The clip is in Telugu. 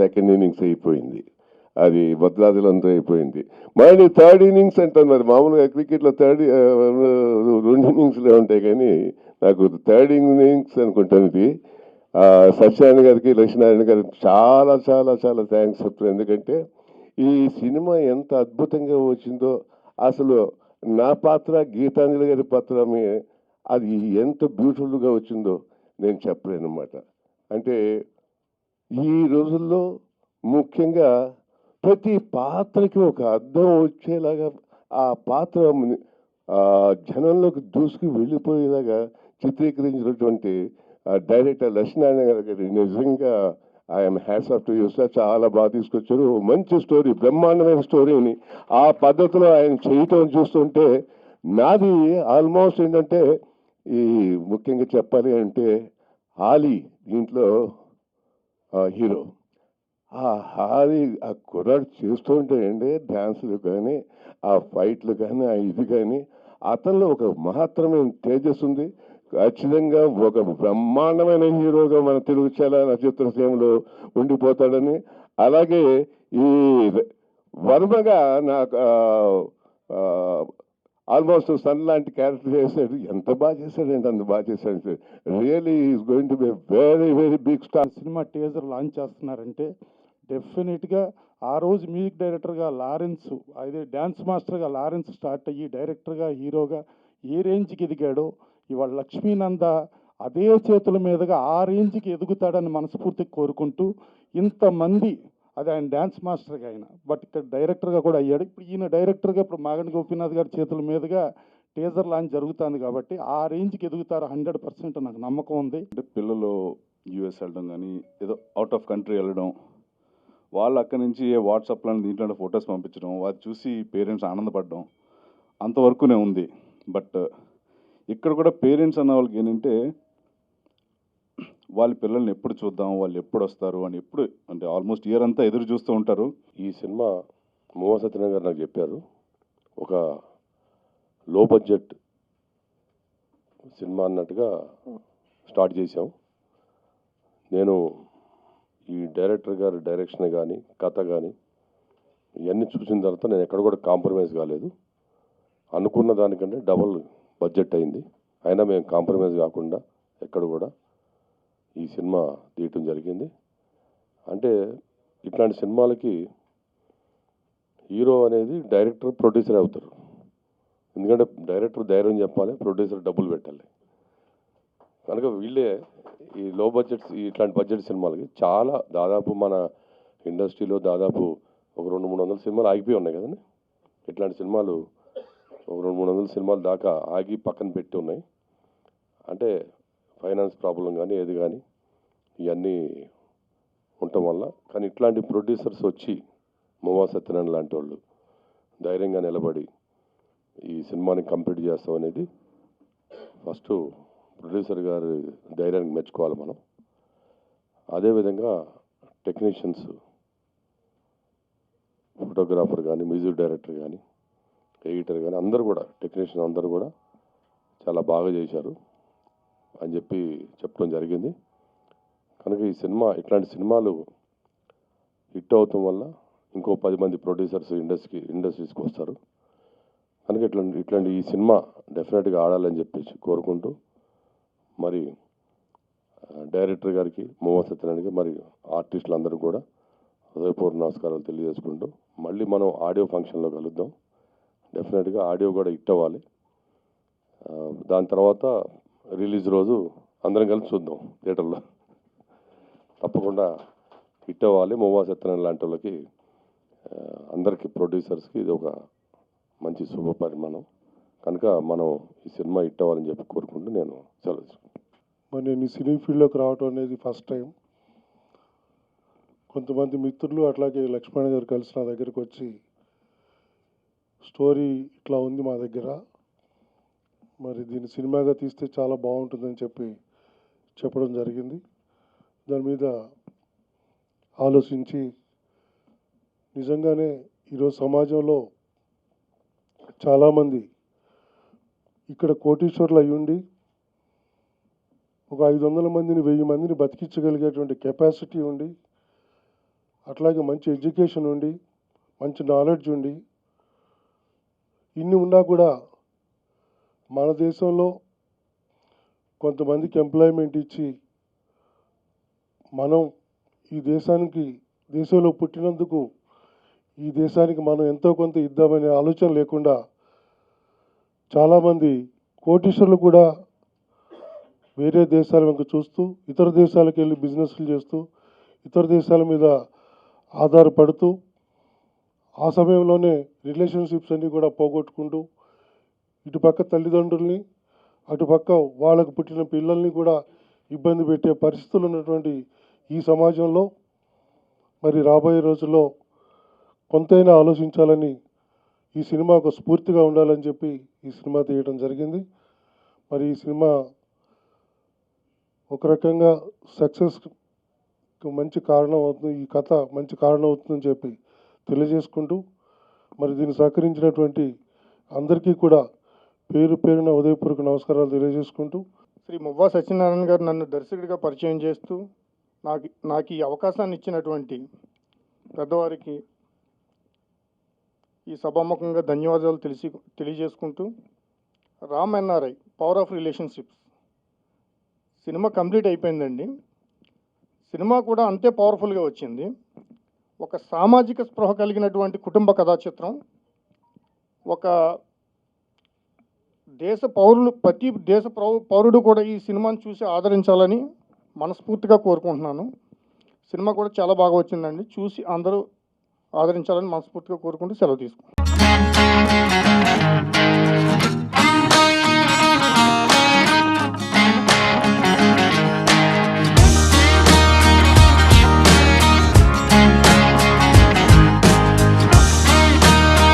సెకండ్ ఇన్నింగ్స్ అయిపోయింది, అది భద్రాచలంతో అయిపోయింది. మళ్ళీ థర్డ్ ఇన్నింగ్స్ అంటాను. మరి మామూలుగా క్రికెట్లో రెండు ఇన్నింగ్స్లే ఉంటాయి, కానీ నాకు థర్డ్ ఇన్నింగ్స్ అనుకుంటాను ఇది. సత్యనారాయణ గారికి, లక్ష్మీనారాయణ గారికి చాలా చాలా చాలా థ్యాంక్స్ చెప్తాను. ఎందుకంటే ఈ సినిమా ఎంత అద్భుతంగా వచ్చిందో, అసలు నా పాత్ర, గీతాంజలి గారి పాత్ర అది ఎంత బ్యూటిఫుల్గా వచ్చిందో నేను చెప్పలేను అన్నమాట. అంటే ఈ రోజుల్లో ముఖ్యంగా ప్రతి పాత్రకి ఒక అర్థం వచ్చేలాగా ఆ పాత్ర జనంలోకి దూసుకు వెళ్ళిపోయేలాగా చిత్రీకరించినటువంటి డైరెక్టర్ లక్ష్మీనారాయణ గారి నిజంగా I'm hats off to you sir. చాలా బాగా తీసుకొచ్చారు, మంచి స్టోరీ, బ్రహ్మాండమైన స్టోరీని ఆ పద్ధతిలో ఆయన చేయటం చూస్తుంటే నాది ఆల్మోస్ట్ ఏంటంటే ఈ ముఖ్యంగా చెప్పాలి అంటే ఆలీ దీంట్లో హీరో. ఆ హారీ ఆ కుర్రాడు చేస్తుంటే అండి డ్యాన్సులు కానీ, ఆ ఫైట్లు కానీ, ఆ ఇది కానీ అతనిలో ఒక మహత్తరమైన తేజస్సు ఉంది. ఖచ్చితంగా ఒక బ్రహ్మాండమైన హీరోగా మన తెలుగు నక్షత్ర సీమలో ఉండిపోతాడని. అలాగే ఈ వర్మగా నాకు ఆల్మోస్ట్ సన్ లాంటి క్యారెక్టర్ చేశాడు. ఎంత బాగా చేశాడంటే అంత బాగా చేశాడు. Really is going to be very very big star. Cinema teaser launch చేస్తున్నారంటే డెఫినెట్గా ఆ రోజు మ్యూజిక్ డైరెక్టర్గా లారెన్స్, అదే డ్యాన్స్ మాస్టర్గా లారెన్స్ స్టార్ట్ అయ్యి డైరెక్టర్గా, హీరోగా ఏ రేంజ్కి ఎదిగాడో ఇవాళ లక్ష్మీనంద అదే చేతుల మీదుగా ఆ రేంజ్కి ఎదుగుతాడని మనస్ఫూర్తిగా కోరుకుంటూ, ఇంతమంది అది ఆయన డ్యాన్స్ మాస్టర్గా ఆయన, బట్ ఇక్కడ డైరెక్టర్గా కూడా అయ్యాడు. ఇప్పుడు ఈయన డైరెక్టర్గా ఇప్పుడు మాగంటి గోపీనాథ్ గారి చేతుల మీదుగా టీజర్ లాంచ్ జరుగుతుంది కాబట్టి ఆ రేంజ్కి ఎదుగుతారు 100% నాకు నమ్మకం ఉంది. అంటే పిల్లలు యూఎస్ వెళ్ళడం కానీ ఏదో అవుట్ ఆఫ్ కంట్రీ వెళ్ళడం, వాళ్ళు అక్కడి నుంచి వాట్సాప్లో దీంట్లో ఫొటోస్ పంపించడం, అది చూసి పేరెంట్స్ ఆనందపడడం అంతవరకునే ఉంది. బట్ ఇక్కడ కూడా పేరెంట్స్ అన్న వాళ్ళకి ఏంటంటే వాళ్ళ పిల్లల్ని ఎప్పుడు చూద్దాం, వాళ్ళు ఎప్పుడు వస్తారు అని ఎప్పుడు అంటే ఆల్మోస్ట్ ఇయర్ అంతా ఎదురు చూస్తూ ఉంటారు. ఈ సినిమా మువ్వ సత్యనారాయణ గారు నాకు చెప్పారు, ఒక లో బడ్జెట్ సినిమా అన్నట్టుగా స్టార్ట్ చేశాం. నేను ఈ డైరెక్టర్ గారి డైరెక్షన్ కానీ, కథ కానీ ఇవన్నీ చూసిన తర్వాత నేను ఎక్కడ కూడా కాంప్రమైజ్ కాలేదు. అనుకున్న దానికంటే డబుల్ బడ్జెట్ అయింది, అయినా మేము కాంప్రమైజ్ కాకుండా ఎక్కడ కూడా ఈ సినిమా తీయటం జరిగింది. అంటే ఇట్లాంటి సినిమాలకి హీరో అనేది డైరెక్టర్, ప్రొడ్యూసర్ అవుతారు. ఎందుకంటే డైరెక్టర్ ధైర్యం చెప్పాలి, ప్రొడ్యూసర్ డబ్బులు పెట్టాలి. కనుక వీళ్ళే ఈ లో బడ్జెట్స్, ఇట్లాంటి బడ్జెట్ సినిమాలకి చాలా దాదాపు మన ఇండస్ట్రీలో దాదాపు ఒక 200-300 సినిమాలు ఆగిపోయి ఉన్నాయి కదండి. ఇట్లాంటి సినిమాలు ఒక 200-300 సినిమాలు దాకా ఆగి పక్కన పెట్టి ఉన్నాయి. అంటే ఫైనాన్స్ ప్రాబ్లం కానీ ఏది కానీ ఇవన్నీ ఉండటం వల్ల. కానీ ఇట్లాంటి ప్రొడ్యూసర్స్ వచ్చి మువ్వా సత్యనారాయణ లాంటి వాళ్ళు ధైర్యంగా నిలబడి ఈ సినిమాని కంప్లీట్ చేస్తాం అనేది ఫస్ట్ ప్రొడ్యూసర్ గారి ధైర్యానికి మెచ్చుకోవాలి మనం. అదేవిధంగా టెక్నీషియన్స్, ఫోటోగ్రాఫర్ కానీ, మ్యూజిక్ డైరెక్టర్ కానీ, ఎడిటర్ కానీ అందరూ కూడా, టెక్నీషియన్ అందరూ కూడా చాలా బాగా చేశారు అని చెప్పి చెప్పడం జరిగింది. కనుక ఈ సినిమా, ఇట్లాంటి సినిమాలు హిట్ అవటం వల్ల ఇంకో 10 మంది ప్రొడ్యూసర్స్ ఇండస్ట్రీస్కి వస్తారు. కనుక ఇట్లాంటి ఈ సినిమా డెఫినెట్గా ఆడాలని చెప్పేసి కోరుకుంటూ, మరి డైరెక్టర్ గారికి, మువ్వా సత్యనారాయణకి, మరి ఆర్టిస్టులు అందరూ కూడా హృదయపూర్వక నమస్కారాలు తెలియజేసుకుంటూ, మళ్ళీ మనం ఆడియో ఫంక్షన్లో కలుద్దాం. డెఫినెట్గా ఆడియో కూడా హిట్ అవ్వాలి. దాని తర్వాత రిలీజ్ రోజు అందరం కలిసి చూద్దాం థియేటర్లో. తప్పకుండా హిట్ అవ్వాలి. మువ్వా సత్యనారాయణ లాంటి వాళ్ళకి, అందరికీ ప్రొడ్యూసర్స్కి ఇది ఒక మంచి శుభ పరిమాణం. కనుక మనం ఈ సినిమా హిట్ అవ్వాలని చెప్పి కోరుకుంటూ నేను సెలవు. మరి నేను ఈ సినీ ఫీల్డ్లోకి రావడం అనేది ఫస్ట్ టైం. కొంతమంది మిత్రులు అట్లాగే లక్ష్మణ్ గారు కలిసి నా దగ్గరికి వచ్చి స్టోరీ ఇట్లా ఉంది మా దగ్గర, మరి దీన్ని సినిమాగా తీస్తే చాలా బాగుంటుందని చెప్పడం జరిగింది. దాని మీద ఆలోచించి నిజంగానే ఈరోజు సమాజంలో చాలామంది ఇక్కడ కోటీశ్వర్లు అయ్యుండి ఒక 500 మందిని 1000 మందిని బతికించగలిగేటువంటి కెపాసిటీ ఉండి అట్లాగే మంచి ఎడ్యుకేషన్ ఉండి మంచి నాలెడ్జ్ ఉండి ఇన్ని ఉన్నా కూడా మన దేశంలో కొంతమందికి ఎంప్లాయ్మెంట్ ఇచ్చి మనం ఈ దేశంలో పుట్టినందుకు ఈ దేశానికి మనం ఎంతో కొంత ఇద్దామనే ఆలోచన లేకుండా చాలామంది కోటీశ్వరులు కూడా వేరే దేశాల వెంక చూస్తూ ఇతర దేశాలకు వెళ్ళి బిజినెస్లు చేస్తూ ఇతర దేశాల మీద ఆధారపడుతూ ఆ సమయంలోనే రిలేషన్షిప్స్ అన్నీ కూడా పోగొట్టుకుంటూ ఇటుపక్క తల్లిదండ్రుల్ని అటుపక్క వాళ్ళకు పుట్టిన పిల్లల్ని కూడా ఇబ్బంది పెట్టే పరిస్థితులు ఉన్నటువంటి ఈ సమాజంలో మరి రాబోయే రోజుల్లో కొంతైనా ఆలోచించాలని ఈ సినిమా ఒక స్ఫూర్తిగా ఉండాలని చెప్పి ఈ సినిమా తీయడం జరిగింది. మరి ఈ సినిమా ఒక రకంగా సక్సెస్ మంచి కారణం అవుతుంది, ఈ కథ మంచి కారణం అవుతుందని చెప్పి తెలియజేసుకుంటూ మరి దీన్ని సహకరించినటువంటి అందరికీ కూడా పేరు పేరున ఉదయపూర్వక నమస్కారాలు తెలియజేసుకుంటూ శ్రీ మువ్వా సత్యనారాయణ గారు నన్ను దర్శకుడిగా పరిచయం చేస్తూ నాకు ఈ అవకాశాన్ని ఇచ్చినటువంటి పెద్దవారికి ఈ సభాముఖంగా ధన్యవాదాలు తెలియజేసుకుంటూ Ram NRI power of relationships cinema complete అయిపోయిందండి. సినిమా కూడా అంతే పవర్ఫుల్గా వచ్చింది. ఒక సామాజిక స్పృహ కలిగినటువంటి కుటుంబ కథా చిత్రం. ఒక ప్రతి దేశ పౌరుడు కూడా ఈ సినిమాను చూసి ఆదరించాలని మనస్ఫూర్తిగా కోరుకుంటున్నాను. సినిమా కూడా చాలా బాగా వచ్చిందండి. చూసి అందరూ ఆదరించాలని మనస్ఫూర్తిగా కోరుకుంటూ సెలవు తీసుకుంటాను.